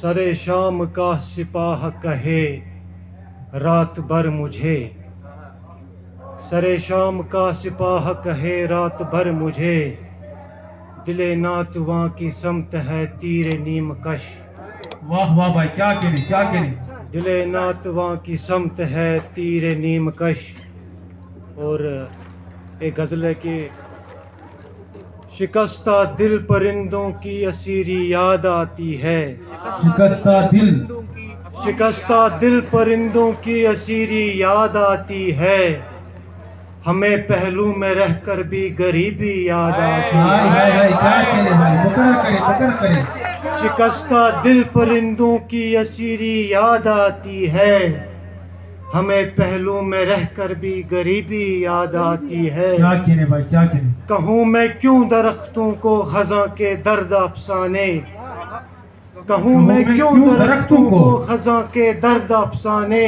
سر شام کا سپاہ کہے رات بھر مجھے، سر شام کا سپاہ کہے رات بھر مجھے، دل ناتواں کی سمت ہے تیر نیم کش۔ واہ واہ بھائی، کیا کہنے کیا کہنے۔ دل ناتواں کی سمت ہے تیر نیم کش۔ اور ایک غزل ہے کہ شکستہ دل پرندوں کی اسیری یاد آتی ہے، شکستہ دل، شکستہ دل پرندوں کی اسیری یاد آتی ہے، ہمیں پہلو میں رہ کر بھی غریبی یاد آتی ہائے ہے۔ ہائے ہائے، کیا کہنے بھائی، مقرر کرے۔ شکستہ دل پرندوں کی اسیری یاد آتی ہے، ہمیں پہلو میں رہ کر بھی غریبی یاد آتی ہے۔ کیا کہنے بھائی، کیا کہنے۔ کہوں میں کیوں درختوں کو خزاں کے درد افسانے، کہوں میں کیوں درختوں کو خزاں کے درد افسانے،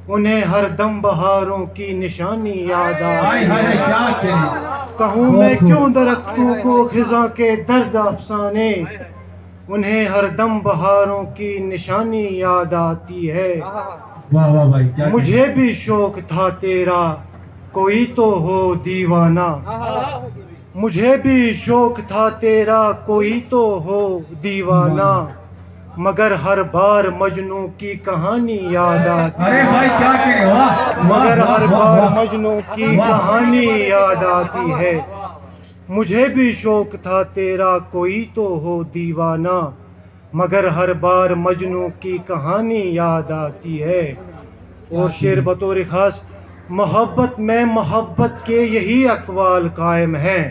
انہیں ہر دم بہاروں کی نشانی یاد آتی ہائے ہائے، ہے۔ کیا کہنے۔ کہوں میں کیوں درختوں کو خزاں کے درد افسانے، انہیں ہر دم بہاروں کی نشانی یاد آتی ہے۔ واہ واہ بھائی، کیا کہنے۔ مجھے بھی شوق تھا تیرا کوئی تو ہو دیوانہ، مجھے بھی شوق تھا تیرا کوئی تو ہو دیوانہ، مگر ہر بار مجنوں کی کہانی یاد آتی ارے ہے۔ بھائی کیا کہنے، واہ مگر ہر واہ بار واہ۔ مجنوں کی کہانی یاد آتی ہے۔ مجھے بھی شوق تھا تیرا کوئی تو ہو دیوانہ، مگر ہر بار مجنوں کی کہانی یاد آتی ہے۔ اور شعر بطور خاص، محبت میں محبت کے یہی اقوال قائم ہیں،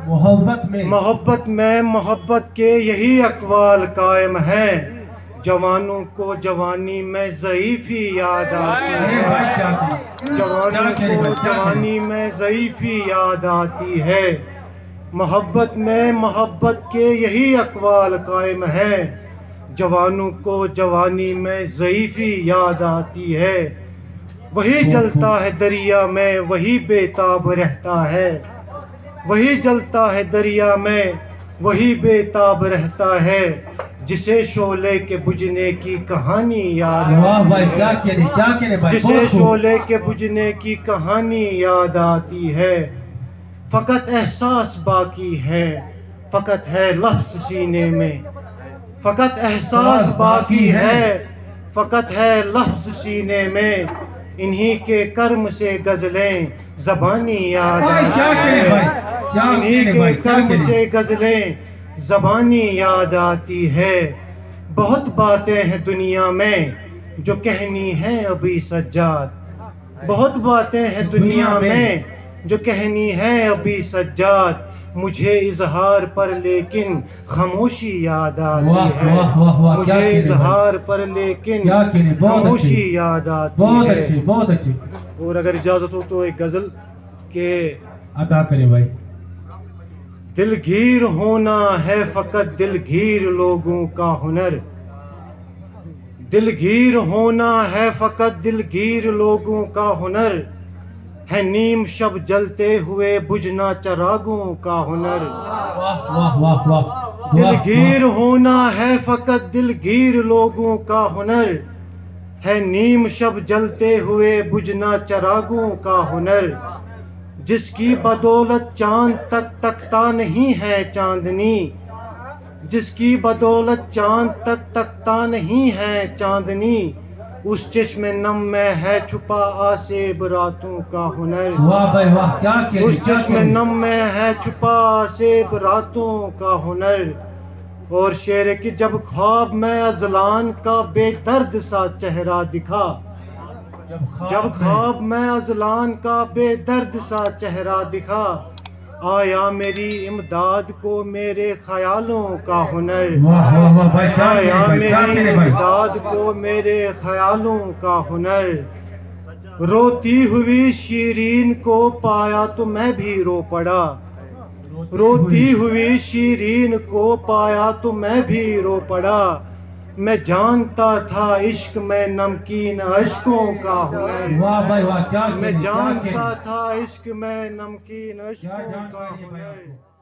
محبت میں، محبت میں محبت کے یہی اقوال قائم ہیں، جوانوں کو جوانی میں ضعیفی یاد آتی ارے ہے، بھائی کیا کہنے۔ جوانوں کو جوانی میں ضعیفی یاد آتی ہے، محبت میں محبت کے یہی اقوال قائم ہیں، جوانوں کو جوانی میں ضعیفی یاد آتی ہے۔ وہی جلتا ہے دریا میں وہی بے تاب رہتا ہے، وہی جلتا ہے دریا میں وہی بے تاب رہتا ہے، جسے شعلے کے بجھنے کی کہانی یاد واہ آتی بھائی، ہے، کیا کہنے کیا کہنے بھائی، جسے بہت خوب۔ شعلے کے بجھنے کی کہانی یاد آتی ہے۔ فقط احساس باقی ہے، فقط ہے لفظ سینے میں، فقط احساس باقی ہے، فقط ہے لفظ سینے میں، انہی کے کرم سے غزلیں زبانی یاد بھائی کیا آتی کہنے ہے، بھائی، کیا انہی کہنے کے بھائی، کیا کرم کہنے۔ سے غزلیں زبانی یاد آتی ہے۔ بہت باتیں ہیں دنیا میں جو کہنی ہیں ابھی سجاد، بہت باتیں ہیں دنیا میں جو کہنی ہے ابھی سجاد، مجھے اظہار پر لیکن خاموشی یاد آتی واہ ہے، واہ واہ واہ، کیا مجھے کہنے اظہار پر لیکن کیا کہنے، بہت خاموشی اچھے، یاد آتی بہت ہے۔ اچھے بہت اچھے۔ اور اگر اجازت ہو تو ایک غزل کہ عطا کرے بھائی۔ دلگیر ہونا ہے فقط دلگیر لوگوں کا ہنر، دلگیر ہونا ہے فقط دلگیر لوگوں کا ہنر، ہے نیم شب جلتے ہوئے بجھنا چراغوں کا ہنر۔ واہ واہ واہ واہ، دلگیر ہونا ہے فقط دلگیر لوگوں کا ہنر، ہے نیم شب جلتے ہوئے بجھنا چراغوں کا ہنر، جس کی بدولت چاند تک تکتا نہیں ہے چاندنی، جس کی بدولت چاند تک تکتا نہیں ہے چاندنی، اس چشم نم میں ہے چھپا آسیب راتوں کا ہنر، واہ بھائی واہ، کیا کہنے اس کیا چشم کہنے۔ نم میں ہے چھپا آسیب راتوں کا ہنر۔ اور شعر ہے کہ جب خواب میں ازلان کا بے درد سا چہرہ دکھا، جب خواب میں ازلان کا بے درد سا چہرہ دکھا، آیا میری امداد کو میرے خیالوں کا ہنر، واہ واہ واہ بھائی، کیا آیا کہنے بھائی، کیا میری کہنے بھائی۔ امداد کو میرے خیالوں کا ہنر، روتی ہوئی شیرین کو پایا تو میں بھی رو پڑا، روتی ہوئی شیرین کو پایا تو میں بھی رو پڑا، میں جانتا تھا عشق میں نمکین اشکوں کا ہنر، واہ بھائی واہ، کیا کہنے میں کیا جانتا کہنے۔ تھا عشق میں نمکین اشکوں کا ہنر۔